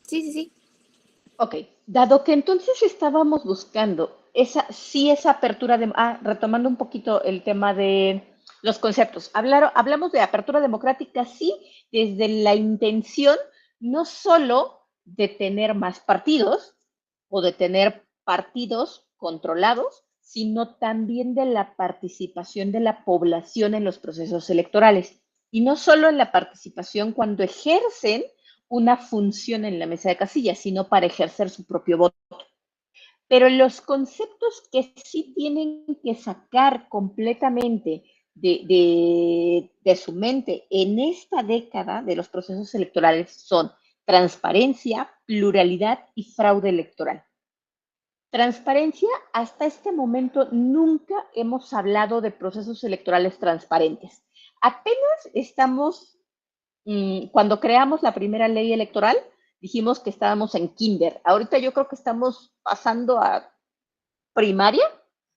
sí. Ok, dado que entonces estábamos buscando esa apertura de, retomando un poquito el tema de los conceptos, hablamos de apertura democrática, sí, desde la intención no solo de tener más partidos o de tener partidos controlados, sino también de la participación de la población en los procesos electorales. Y no solo en la participación cuando ejercen una función en la mesa de casillas, sino para ejercer su propio voto. Pero los conceptos que sí tienen que sacar completamente de su mente en esta década de los procesos electorales son transparencia, pluralidad y fraude electoral. Transparencia, hasta este momento nunca hemos hablado de procesos electorales transparentes. Apenas estamos cuando creamos la primera ley electoral, dijimos que estábamos en kinder. Ahorita yo creo que estamos pasando a primaria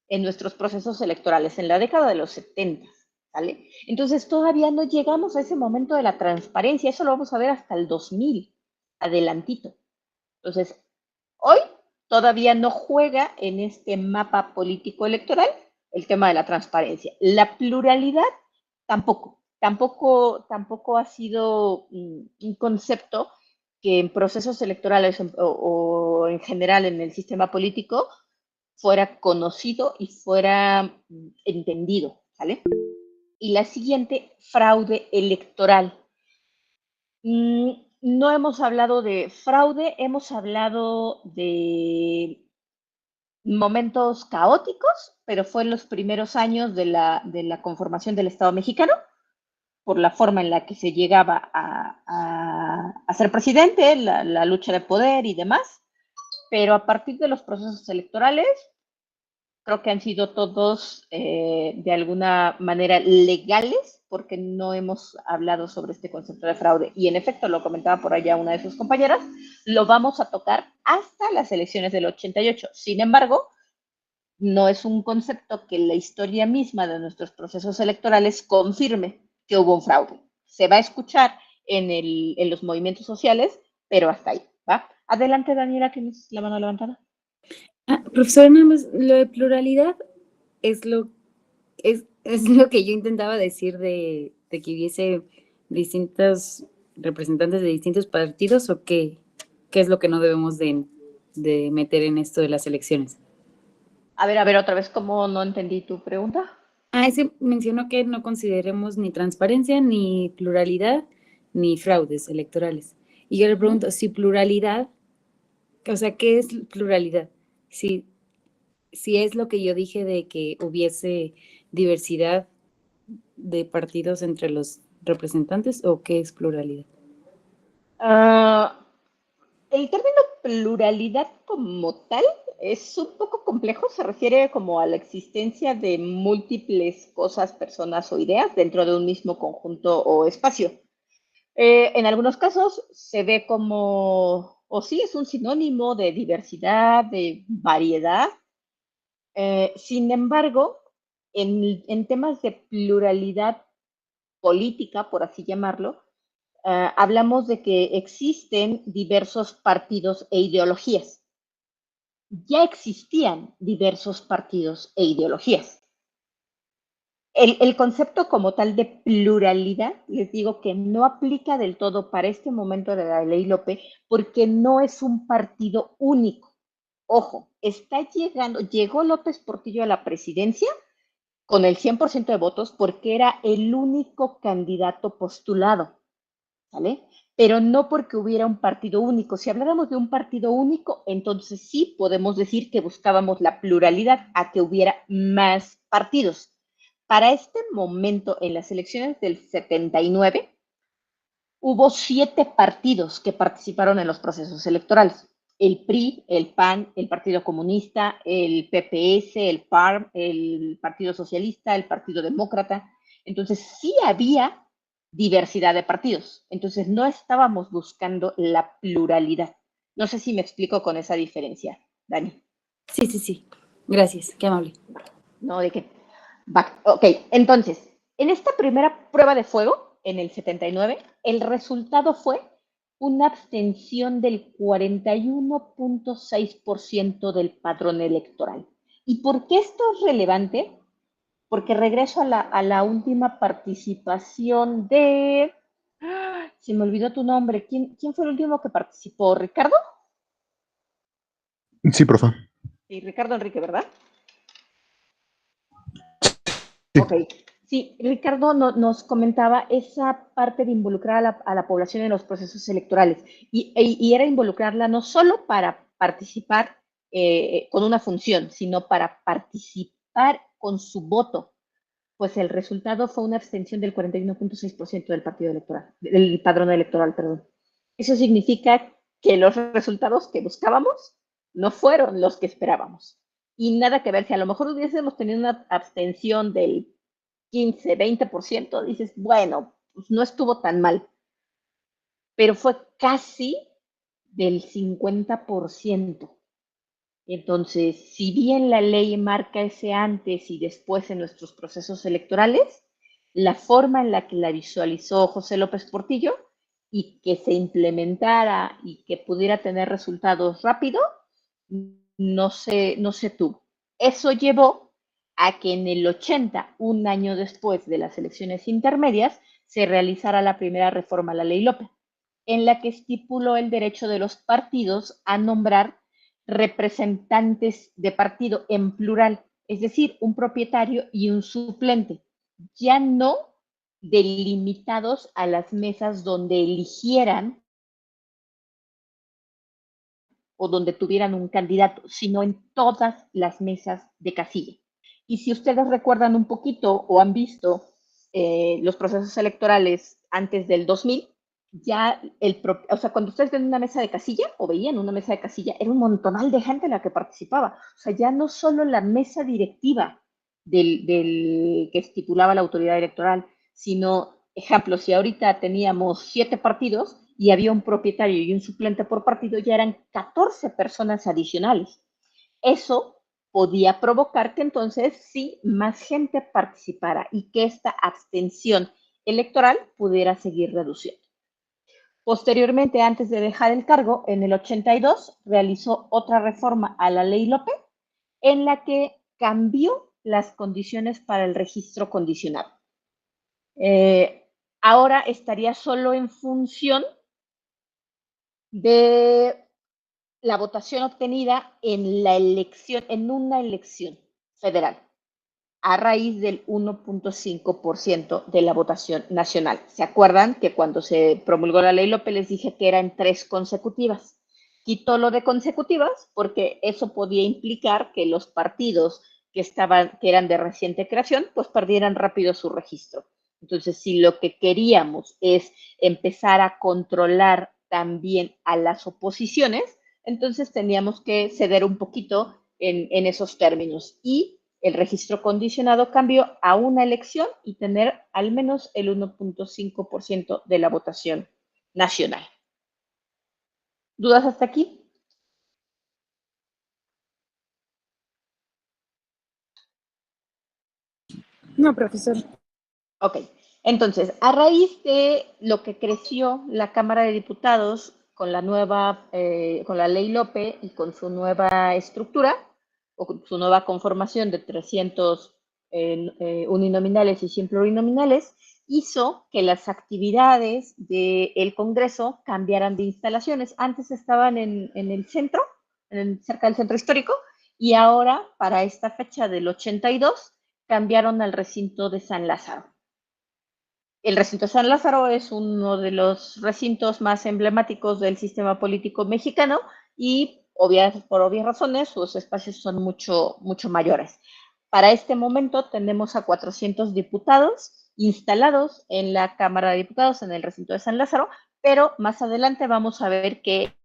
en nuestros procesos electorales, en la década de los 70, ¿vale? Entonces todavía no llegamos a ese momento de la transparencia, eso lo vamos a ver hasta el 2000, adelantito. Entonces, hoy todavía no juega en este mapa político electoral el tema de la transparencia. La pluralidad tampoco ha sido un concepto que en procesos electorales o en general en el sistema político fuera conocido y fuera entendido, ¿vale? Y la siguiente, fraude electoral. No hemos hablado de fraude, hemos hablado de momentos caóticos, pero fue en los primeros años de la conformación del Estado mexicano, por la forma en la que se llegaba a ser presidente, la lucha de poder y demás, pero a partir de los procesos electorales, creo que han sido todos de alguna manera legales, porque no hemos hablado sobre este concepto de fraude. Y en efecto, lo comentaba por allá una de sus compañeras, lo vamos a tocar hasta las elecciones del 88. Sin embargo, no es un concepto que la historia misma de nuestros procesos electorales confirme que hubo un fraude. Se va a escuchar en los movimientos sociales, pero hasta ahí, ¿va? Adelante, Daniela, tienes la mano levantada. Profesor, nada más, lo de pluralidad es lo que yo intentaba decir de que hubiese distintos representantes de distintos partidos, o qué es lo que no debemos de meter en esto de las elecciones. A ver, otra vez, ¿cómo no entendí tu pregunta? Ese mencionó que no consideremos ni transparencia, ni pluralidad, ni fraudes electorales. Y yo le pregunto, si pluralidad, o sea, ¿qué es pluralidad? Si es lo que yo dije de que hubiese diversidad de partidos entre los representantes, ¿o qué es pluralidad? El término pluralidad como tal es un poco complejo, se refiere como a la existencia de múltiples cosas, personas o ideas dentro de un mismo conjunto o espacio. En algunos casos se ve como, o sí, es un sinónimo de diversidad, de variedad. Sin embargo, en temas de pluralidad política, por así llamarlo, hablamos de que existen diversos partidos e ideologías. Ya existían diversos partidos e ideologías. El concepto como tal de pluralidad, les digo que no aplica del todo para este momento de la ley Lope, porque no es un partido único. Ojo, llegó López Portillo a la presidencia con el 100% de votos porque era el único candidato postulado, ¿vale? Pero no porque hubiera un partido único. Si habláramos de un partido único, entonces sí podemos decir que buscábamos la pluralidad, a que hubiera más partidos. Para este momento, en las elecciones del 79, hubo 7 partidos que participaron en los procesos electorales. El PRI, el PAN, el Partido Comunista, el PPS, el PARM, el Partido Socialista, el Partido Demócrata. Entonces sí había diversidad de partidos. Entonces no estábamos buscando la pluralidad. No sé si me explico con esa diferencia, Dani. Sí. Gracias, qué amable. No, de qué. Ok, entonces, en esta primera prueba de fuego, en el 79, el resultado fue una abstención del 41.6% del padrón electoral. ¿Y por qué esto es relevante? Porque regreso a la última participación de... Se me olvidó tu nombre. ¿Quién fue el último que participó? ¿Ricardo? Sí, profe. Sí, Ricardo Enrique, ¿verdad? Sí. Ok. Sí, Ricardo nos comentaba esa parte de involucrar a la población en los procesos electorales y era involucrarla no solo para participar con una función, sino para participar con su voto. Pues el resultado fue una abstención del 41.6% del partido electoral, del padrón electoral, perdón. Eso significa que los resultados que buscábamos no fueron los que esperábamos. Y nada que ver, si a lo mejor hubiésemos tenido una abstención del 15, 20%, dices, bueno, pues no estuvo tan mal. Pero fue casi del 50%. Entonces, si bien la ley marca ese antes y después en nuestros procesos electorales, la forma en la que la visualizó José López Portillo y que se implementara y que pudiera tener resultados rápido, no se tuvo. Eso llevó a que en el 80, un año después de las elecciones intermedias, se realizara la primera reforma a la Ley López, en la que estipuló el derecho de los partidos a nombrar representantes de partido en plural, es decir, un propietario y un suplente, ya no delimitados a las mesas donde eligieran o donde tuvieran un candidato, sino en todas las mesas de casilla. Y si ustedes recuerdan un poquito o han visto los procesos electorales antes del 2000, ya o sea, cuando ustedes ven una mesa de casilla o veían una mesa de casilla, era un montonal de gente la que participaba. O sea, ya no solo la mesa directiva del que estipulaba la autoridad electoral, sino, ejemplo, si ahorita teníamos 7 partidos y había un propietario y un suplente por partido, ya eran 14 personas adicionales. Eso podía provocar que entonces sí más gente participara y que esta abstención electoral pudiera seguir reduciendo. Posteriormente, antes de dejar el cargo, en el 82 realizó otra reforma a la Ley López en la que cambió las condiciones para el registro condicionado. Ahora estaría solo en función de la votación obtenida en la elección, en una elección federal, a raíz del 1.5% de la votación nacional. ¿Se acuerdan que cuando se promulgó la Ley López les dije que eran 3 consecutivas? Quitó lo de consecutivas porque eso podía implicar que los partidos que eran de reciente creación, pues perdieran rápido su registro. Entonces, si lo que queríamos es empezar a controlar también a las oposiciones, entonces teníamos que ceder un poquito en esos términos. Y el registro condicionado cambió a una elección y tener al menos el 1.5% de la votación nacional. ¿Dudas hasta aquí? No, profesor. Ok, entonces, a raíz de lo que creció la Cámara de Diputados con con la Ley López y con su nueva estructura, o con su nueva conformación de 300 uninominales y 100 plurinominales, hizo que las actividades del Congreso cambiaran de instalaciones. Antes estaban en el centro, cerca del centro histórico, y ahora, para esta fecha del 82, cambiaron al recinto de San Lázaro. El recinto de San Lázaro es uno de los recintos más emblemáticos del sistema político mexicano y por obvias razones sus espacios son mucho mayores. Para este momento tenemos a 400 diputados instalados en la Cámara de Diputados en el recinto de San Lázaro, pero más adelante vamos a ver que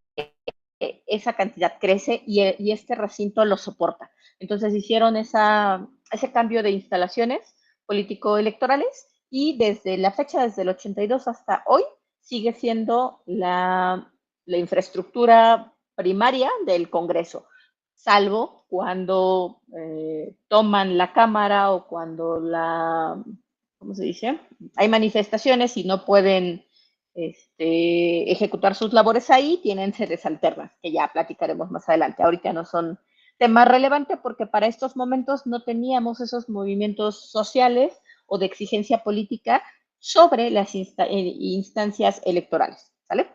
esa cantidad crece y este recinto lo soporta. Entonces hicieron ese cambio de instalaciones político-electorales y desde la fecha, desde el 82 hasta hoy, sigue siendo la infraestructura primaria del Congreso, salvo cuando toman la Cámara o cuando ¿cómo se dice? Hay manifestaciones y no pueden ejecutar sus labores ahí, tienen sedes alternas, que ya platicaremos más adelante. Ahorita no son temas relevantes porque para estos momentos no teníamos esos movimientos sociales o de exigencia política sobre las instancias electorales. ¿Sale?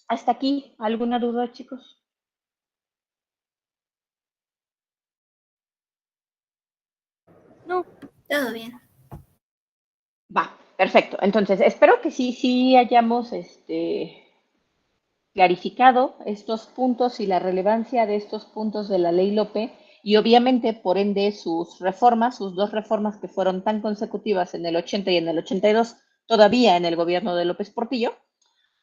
Hasta aquí, ¿alguna duda, chicos? No, Todo bien. Va, perfecto. Entonces, espero que sí hayamos clarificado estos puntos y la relevancia de estos puntos de la Ley López y obviamente, por ende, sus dos reformas que fueron tan consecutivas en el 80 y en el 82, todavía en el gobierno de López Portillo,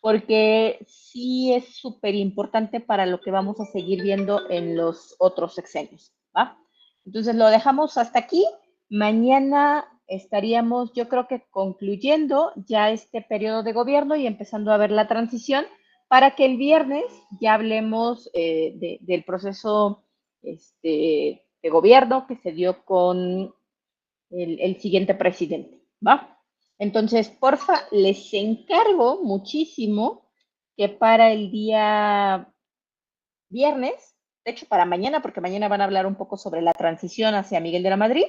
porque sí es súper importante para lo que vamos a seguir viendo en los otros sexenios, ¿va? Entonces lo dejamos hasta aquí. Mañana estaríamos, yo creo que concluyendo ya este periodo de gobierno y empezando a ver la transición para que el viernes ya hablemos del proceso de gobierno que se dio con el siguiente presidente, ¿va? Entonces, porfa, les encargo muchísimo que para el día viernes de hecho para mañana, porque mañana van a hablar un poco sobre la transición hacia Miguel de la Madrid.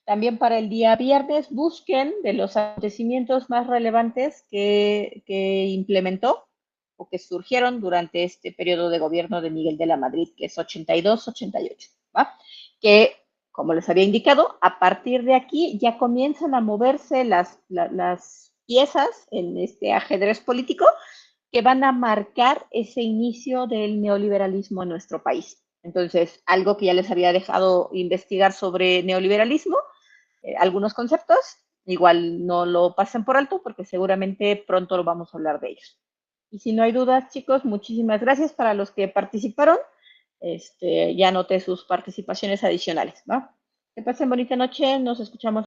También para el día viernes busquen de los acontecimientos más relevantes que implementó o que surgieron durante este periodo de gobierno de Miguel de la Madrid, que es 82-88, ¿va? Que, como les había indicado, a partir de aquí ya comienzan a moverse las piezas en este ajedrez político que van a marcar ese inicio del neoliberalismo en nuestro país. Entonces, algo que ya les había dejado investigar sobre neoliberalismo, algunos conceptos, igual no lo pasen por alto porque seguramente pronto lo vamos a hablar de ellos. Y si no hay dudas, chicos, muchísimas gracias para los que participaron. Ya anoté sus participaciones adicionales, ¿va? Que pasen bonita noche, nos escuchamos.